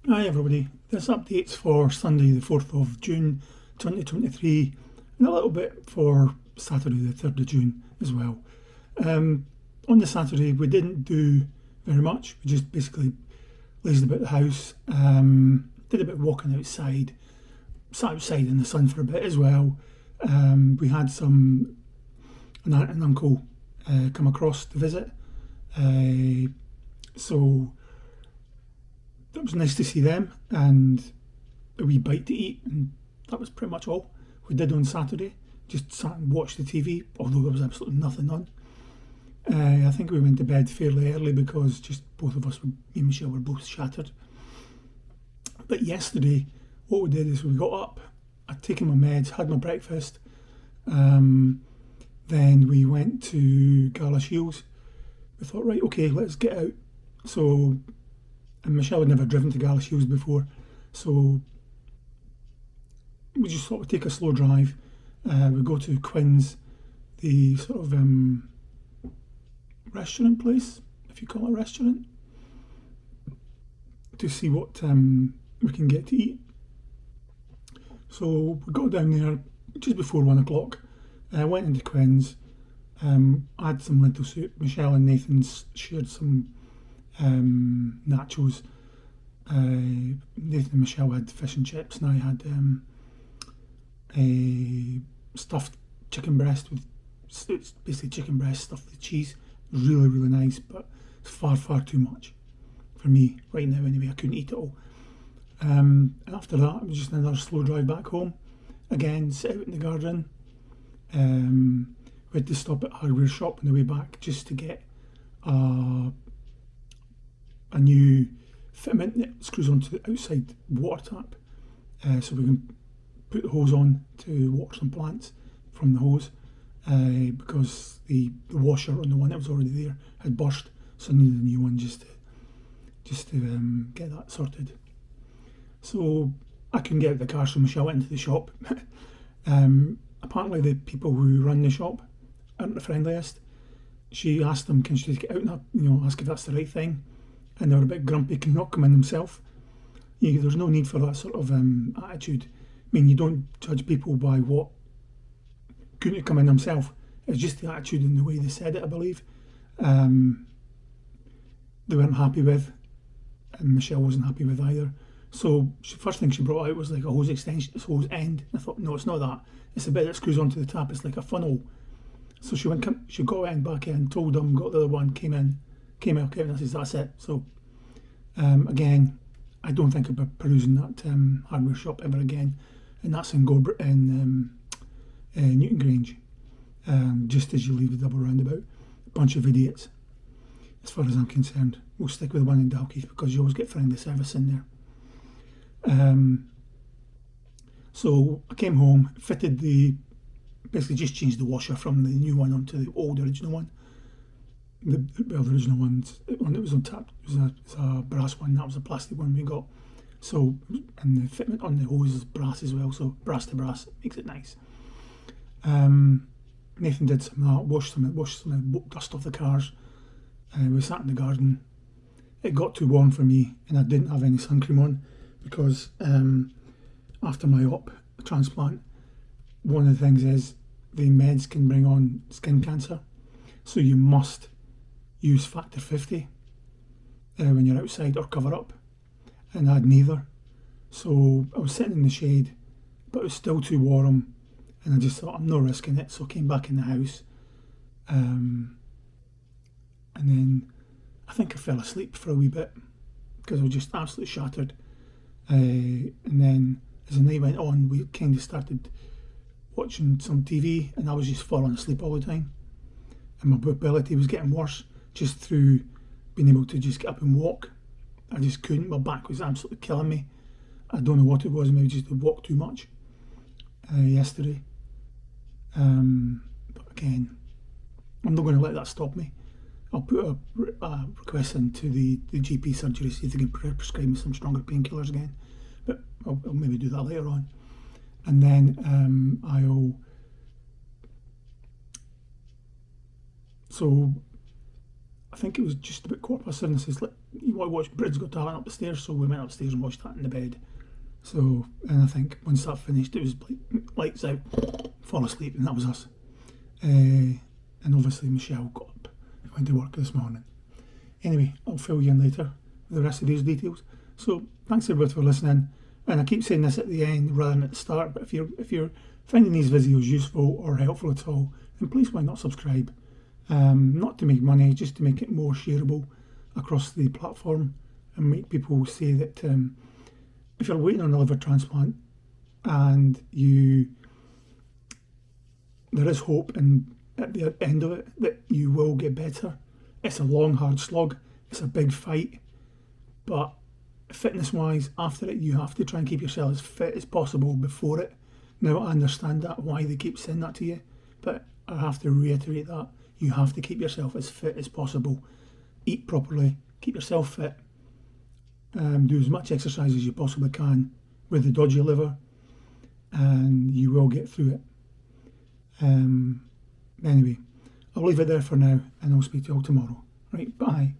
Hi everybody, this update's for Sunday the 4th of June 2023 and a little bit for Saturday the 3rd of June as well. On the Saturday we didn't do very much, we just basically lazed about the house, did a bit of walking outside, sat outside in the sun for a bit as well. We had an aunt and uncle come across to visit, so it was nice to see them and a wee bite to eat, and that was pretty much all we did on Saturday. Just sat and watched the TV, although there was absolutely nothing on. I think we went to bed fairly early because just both of us, me and Michelle, were both shattered. But yesterday, what we did is we got up, I'd taken my meds, had my breakfast, then we went to Galashiels. We thought, right, okay, let's get out. And Michelle had never driven to Galashiels before, so we just thought we'd take a slow drive. We go to Quins, the sort of restaurant place, if you call it a restaurant, to see what we can get to eat. So we got down there just before 1 o'clock. Went into Quins. I had some lentil soup. Michelle and Nathan shared some nachos. Nathan and Michelle had fish and chips, and I had a stuffed chicken breast it's basically chicken breast stuffed with cheese. Really, really nice, but it's far, far too much for me right now anyway. I couldn't eat it all. And after that, it was just another slow drive back home. Again, sit out in the garden. We had to stop at a hardware shop on the way back just to get a new fitment that screws onto the outside water tap, so we can put the hose on to water some plants from the hose, because the washer on the one that was already there had burst, so I needed a new one just to get that sorted. So I couldn't get out of the car, so Michelle went into the shop. Apparently the people who run the shop aren't the friendliest. She asked them, can she take it out and ask if that's the right thing, and they were a bit grumpy, can not come in themselves. There's no need for that sort of attitude. I mean, you don't judge people by what couldn't come in themselves. It's just the attitude and the way they said it, I believe. They weren't happy with, and Michelle wasn't happy with either. So first thing she brought out was like a hose extension, this hose end. I thought, no, it's not that. It's the bit that screws onto the tap. It's like a funnel. So she got it back in, told them, got the other one, came out, and I says, that's it. So again, I don't think about perusing that hardware shop ever again, and that's in Newton Grange. Just as you leave the double roundabout, a bunch of idiots. As far as I'm concerned, we'll stick with the one in Dalkeith because you always get friendly service in there. So I came home, basically just changed the washer from the new one onto the old original one. The original one that was on tap was a brass one, that was a plastic one we got. So, and the fitment on the hose is brass as well, so brass to brass makes it nice. Nathan did some of that, washed some of the dust off the cars. We sat in the garden. It got too warm for me, and I didn't have any sun cream on because after my transplant, one of the things is the meds can bring on skin cancer, so you must use factor 50 when you're outside or cover up, and I had neither. So I was sitting in the shade, but it was still too warm, and I just thought, I'm not risking it, so I came back in the house, and then I think I fell asleep for a wee bit because I was just absolutely shattered. And then as the night went on, we kind of started watching some TV, and I was just falling asleep all the time, and my mobility was getting worse just through being able to just get up and walk. I just couldn't. My back was absolutely killing me. I don't know what it was, maybe just to walk too much yesterday. But again, I'm not going to let that stop me. I'll put a request into the GP surgery, see if they can prescribe me some stronger painkillers again, but I'll maybe do that later on. And then I think it was just about 7:15. I says, you want to watch Britain's Got Talent up the stairs? So we went upstairs and watched that in the bed. So, and I think once that finished, it was like lights out, fall asleep, and that was us. And obviously Michelle got up and went to work this morning. Anyway, I'll fill you in later with the rest of these details. So thanks everybody for listening. And I keep saying this at the end rather than at the start, but if you're finding these videos useful or helpful at all, then please why not subscribe? Not to make money, just to make it more shareable across the platform and make people say that if you're waiting on a liver transplant and there is hope, and at the end of it that you will get better. It's a long, hard slog. It's a big fight, but fitness wise, after it, you have to try and keep yourself as fit as possible before it. Now I understand that, why they keep saying that to you, but I have to reiterate that you have to keep yourself as fit as possible. Eat properly, keep yourself fit, do as much exercise as you possibly can with the dodgy liver, and you will get through it. Anyway, I'll leave it there for now, and I'll speak to you all tomorrow. Right, bye.